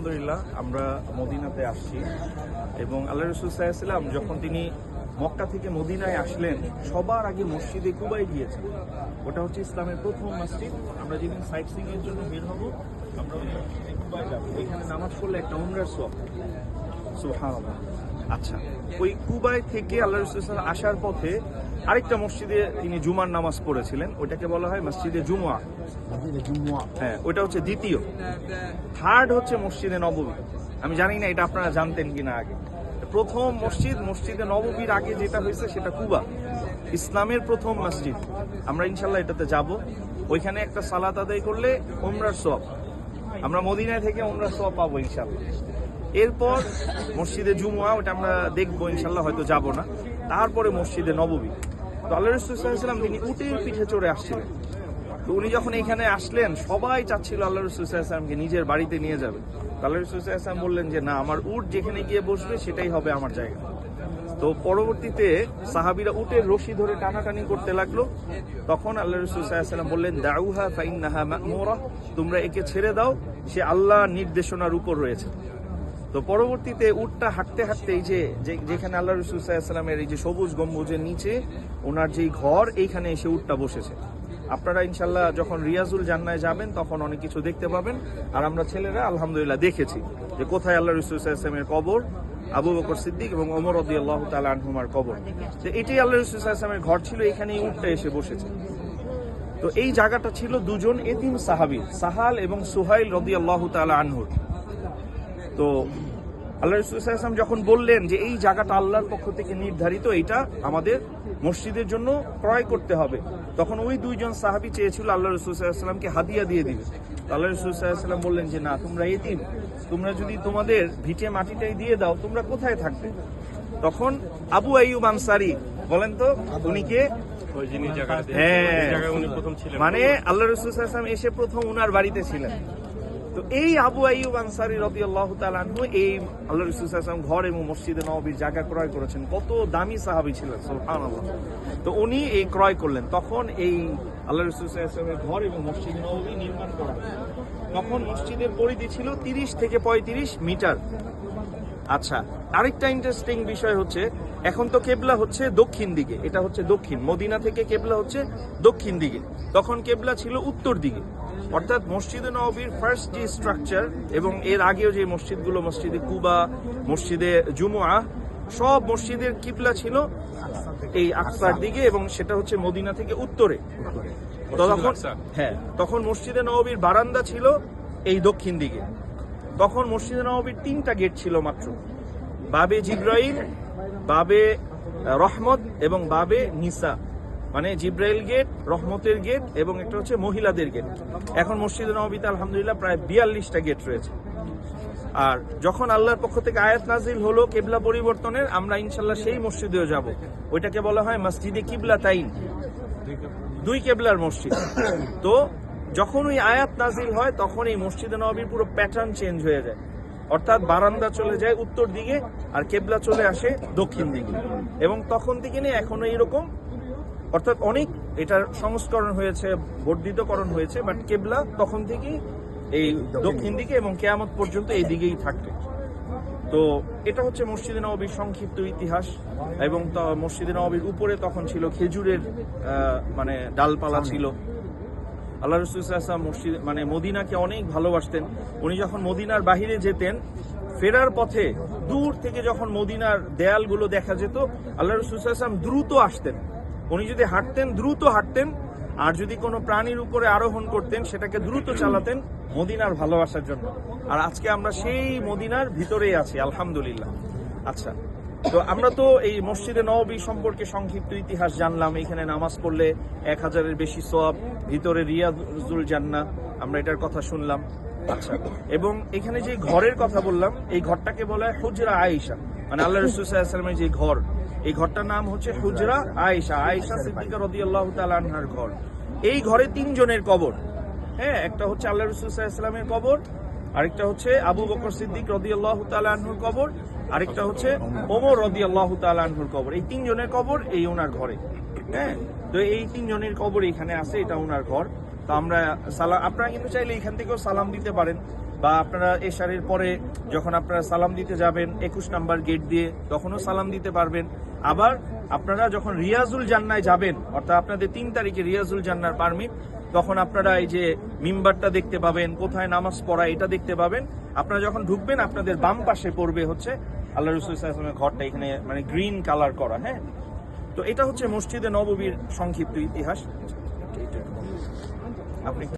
আলহামদুলিল্লাহ আমরা মদিনাতে আসছি এবং আল্লাহ রাসূল সাল্লাল্লাহু আলাইহি ওয়াসাল্লাম যখন তিনি মক্কা থেকে মদিনায় আসলেন সবার আগে মসজিদে কুবায় গিয়েছেন। ওটা হচ্ছে ইসলামের প্রথম মসজিদ। আমরা যেদিন সাইট সিইং এর জন্য বের হব আমরা ওই মসজিদে কুবায় যাব। এখানে নামাজ পড়লে একটা উমরার সওয়াব। সুবহানাল্লাহ। আচ্ছা, ওই কুবায় থেকে আল্লাহ রাসূল সাল্লাল্লাহু আলাইহি ওয়াসাল্লাম আসার পথে আরেকটা মসজিদে তিনি জুমার নামাজ পড়েছিলেন, ওইটাকে বলা হয় মসজিদে জুমুয়া। হ্যাঁ, ওইটা হচ্ছে দ্বিতীয়। থার্ড হচ্ছে মসজিদে নববী। আমি জানি না এটা আপনারা জানতেন কিনা আগে। প্রথম মসজিদে নববীর আগে যেটা হয়েছে সেটা কুবা, ইসলামের প্রথম মসজিদ। আমরা ইনশাল্লাহ এটাতে যাব। ওইখানে একটা সালাত আদায় করলে উমরার সওয়াব, আমরা মদিনা থেকে উমরার সওয়াব পাবো ইনশাল্লাহ। এরপর মসজিদে জুমুয়া, ওটা আমরা দেখবো ইনশাল্লাহ, হয়তো যাব না। তারপরে মসজিদে নববী। তো আল্লাহ রাসূল সাল্লাল্লাহু আলাইহি ওয়াসাল্লাম তিনি উটের পিঠে চড়ে আসছিলেন। তো উনি যখন এখানে আসলেন সবাই চাচ্ছিল আল্লাহ রাসূল সাল্লাল্লাহু আলাইহি ওয়াসাল্লামকে নিজের বাড়িতে নিয়ে যাবে। আল্লাহ রাসূল সাল্লাল্লাহু আলাইহি ওয়াসাল্লাম বললেন যে না, আমার উট যেখানে গিয়ে বসবে সেটাই হবে আমার জায়গা। তো পরবর্তীতে সাহাবীরা উটের রশি ধরে টানাটানি করতে লাগলো। তখন আল্লাহ রাসূল সাল্লাল্লাহু আলাইহি ওয়াসাল্লাম বললেন দাউহা ফাইন্নাহা মা'মুরা, তোমরা একে ছেড়ে দাও, সে আল্লাহর নির্দেশনার উপর রয়েছে। তো পরবর্তীতে উটটা হাঁটতে হাঁটতে এই যেখানে আল্লাহ রাসূল সাল্লাল্লাহু আলাইহি ওয়াসাল্লামের এই যে সবুজ গম্বুজের নিচে ওনার যেই ঘর, এইখানে এসে উটটা বসেছে। আপনারা ইনশাল্লাহ যখন রিয়াজুল জান্নায় যাবেন তখন অনেক কিছু দেখতে পাবেন। আর আমরা ছেলেরা আলহামদুলিল্লাহ দেখেছি যে কোথায় আল্লাহ রাসূল সাল্লাল্লাহু আলাইহি ওয়াসাল্লামের কবর, আবু বকর সিদ্দিক এবং ওমর রাদিয়াল্লাহু তাআলা আনহুমার কবর। তো এটাই আল্লাহ রাসূল সাল্লাল্লাহু আলাইহি ওয়াসাল্লামের ঘর ছিল, এখানে এই উটটা এসে বসেছে। তো এই জায়গাটা ছিল দুজন এতিম সাহাবী, সাহাল এবং সুহাইল রাদিয়াল্লাহু তাআলা আনহুর। তো আল্লাহ রাসূল সাল্লাল্লাহু আলাইহি ওয়াসাল্লাম যখন বললেন যে এই জায়গাটা আল্লাহর পক্ষ থেকে নির্ধারিত, এটা আমাদের মসজিদের জন্য ক্রয় করতে হবে, তখন ওই দুইজন সাহাবী চেয়েছিল আল্লাহ রাসূল সাল্লাল্লাহু আলাইহি ওয়াসাল্লামকে হাদিয়া দিয়ে দিবে। আল্লাহ রাসূল সাল্লাল্লাহু আলাইহি ওয়াসাল্লাম বললেন যে না, তোমরা এতিম, তোমরা যদি তোমাদের ভিটে মাটিটাই দিয়ে দাও তোমরা কোথায় থাকবে? তখন আবু আইয়ুব আনসারী, বলেন তো উনি কে? মানে আল্লাহ রাসূল সাল্লাল্লাহু আলাইহি ওয়াসাল্লাম এসে প্রথম উনার বাড়িতে ছিলেন। তো এই আবু আইয়ুব আনসারী রাদিয়াল্লাহু তাআলা আনহু এই আল্লাহ রাসূল সাল্লাল্লাহু আলাইহি ওয়াসাল্লাম ঘর এবং মসজিদে নববীর জায়গা ক্রয় করেছেন। কত দামি সাহাবী ছিলেন, সুবহানাল্লাহ। তো উনি এই ক্রয় করলেন। তখন এই আল্লাহ রাসূল সাল্লাল্লাহু আলাইহি ওয়াসাল্লামের ঘর এবং মসজিদে নববী নির্মাণ করা হয়। তখন মসজিদের পরিধি ছিল 30 থেকে 35 মিটার। আচ্ছা, আরেকটা ইন্টারেস্টিং বিষয় হচ্ছে, এখন তো কেবলা হচ্ছে দক্ষিণ দিকে, এটা হচ্ছে দক্ষিণ, মদিনা থেকে কেবলা হচ্ছে দক্ষিণ দিকে। তখন কেবলা ছিল উত্তর দিকে। অর্থাৎ মসজিদে নববীর ফার্স্ট যে স্ট্রাকচার এবং এর আগেও যে মসজিদগুলো, মসজিদে কুবা, মসজিদে জুমুয়া, সব মসজিদের কিবলা ছিল এই আকসার দিকে এবং সেটা হচ্ছে মদিনা থেকে উত্তরে। তখন মসজিদে নববীর বারান্দা ছিল এই দক্ষিণ দিকে। তখন মসজিদে নববীর 3টা গেট ছিল মাত্র, বাবে জিব্রাইল, বাবে রহমত এবং বাবে নিসা। মানে জিব্রাইল গেট, রহমতের গেট এবং একটা হচ্ছে মহিলাদের গেট। এখন মসজিদে নববীতে আলহামদুলিল্লাহ প্রায় 42টা গেট রয়েছে। আর যখন আল্লাহর পক্ষ থেকে আয়াত নাজিল হলো কিবলা পরিবর্তনের, আমরা ইনশাল্লাহ সেই মসজিদেও যাব। ওইটাকে বলা হয় মসজিদে কিবলাতাইন, দুই কেবলার মসজিদ। তো যখন ওই আয়াত নাজিল হয় তখন এই মসজিদে নববীর পুরো প্যাটার্ন চেঞ্জ হয়ে যায়। অর্থাৎ বারান্দা চলে যায় উত্তর দিকে আর কেবলা চলে আসে দক্ষিণ দিকে। এবং তখন থেকে নিয়ে এখনো এইরকম, অর্থাৎ অনেক এটার সংস্করণ হয়েছে, বর্ধিতকরণ হয়েছে, বাট কেবলা তখন থেকেই এই দক্ষিণ দিকে এবং কিয়ামত পর্যন্ত এই দিকেই থাকবে। তো এটা হচ্ছে মসজিদে নববীর সংক্ষিপ্ত ইতিহাস। এবং মসজিদে নববীর উপরে তখন ছিল খেজুরের মানে ডালপালা ছিল। আল্লাহ রাসূল সাল্লাল্লাহু আলাইহি ওয়াসাল্লাম মসজিদ মানে মদিনাকে অনেক ভালোবাসতেন। উনি যখন মদিনার বাহিরে যেতেন, ফেরার পথে দূর থেকে যখন মদিনার দেয়ালগুলো দেখা যেত, আল্লাহ রাসূল সাল্লাল্লাহু আলাইহি ওয়াসাল্লাম দ্রুত আসতেন। উনি যদি হাঁটতেন দ্রুত হাঁটতেন, আর যদি কোনো প্রাণীর উপরে আরোহণ করতেন সেটাকে দ্রুত চালাতেন মদিনার ভালোবাসার জন্য। আর আজকে আমরা সেই মদিনার ভিতরেই আছি আলহামদুলিল্লাহ। আচ্ছা, তো আমরা তো এই মসজিদে নববী সম্পর্কে সংক্ষিপ্ত ইতিহাস জানলাম। এখানে নামাজ পড়লে 1000-এর বেশি সওয়াব, ভিতরে রিয়াজুল জান্নাহ, আমরা এটার কথা শুনলাম। আচ্ছা, এবং এখানে যে ঘরের কথা বললাম, এই ঘরটাকে বলা হয় হুজরা আয়েশা। মানে আল্লাহ রাসূল সাল্লাল্লাহু আলাইহি ওয়াসাল্লামের যে ঘর, এই ঘরটার নাম হচ্ছে হুজরা আয়েশা, আয়েশা সিদ্দিকা রাদিয়াল্লাহু তাআলা আনহার ঘর। এই ঘরে 3 জনের কবর। হ্যাঁ, একটা হচ্ছে আল্লাহ রাসূল সাল্লাল্লাহু আলাইহি ওয়াসাল্লামের কবর, আরেকটা হচ্ছে আবু বকর সিদ্দিক রাদিয়াল্লাহু তাআলা আনহুর কবর, আরেকটা হচ্ছে ওমর রাদিয়াল্লাহু তাআলা আনহুর কবর। এই 3 জনের কবর এই ওনার ঘরে। হ্যাঁ, তো এই 3 জনের কবর এখানে আছে, এটা ওনার ঘর। তো আমরা আপনারা কিন্তু চাইলে এখান থেকেও সালাম দিতে পারেন। বা আপনারা এশারের পরে যখন আপনারা সালাম দিতে যাবেন 21 নাম্বার গেট দিয়ে তখনও সালাম দিতে পারবেন। আবার আপনারা যখন রিয়াজুল জান্নায় যাবেন, অর্থাৎ আপনাদের 3 তারিখে রিয়াজুল জান্নার পারমিট, তখন আপনারা এই যে মিম্বারটা দেখতে পাবেন, কোথায় নামাজ পড়া এটা দেখতে পাবেন। আপনারা যখন ঢুকবেন আপনাদের বাম পাশে পড়বে হচ্ছে আল্লাহ রাসূল সাল্লাল্লাহু আলাইহি ওয়াসাল্লামের ঘরটা, এখানে মানে গ্রিন কালার করা। হ্যাঁ, তো এটা হচ্ছে মসজিদে নববীর সংক্ষিপ্ত ইতিহাস। আপনি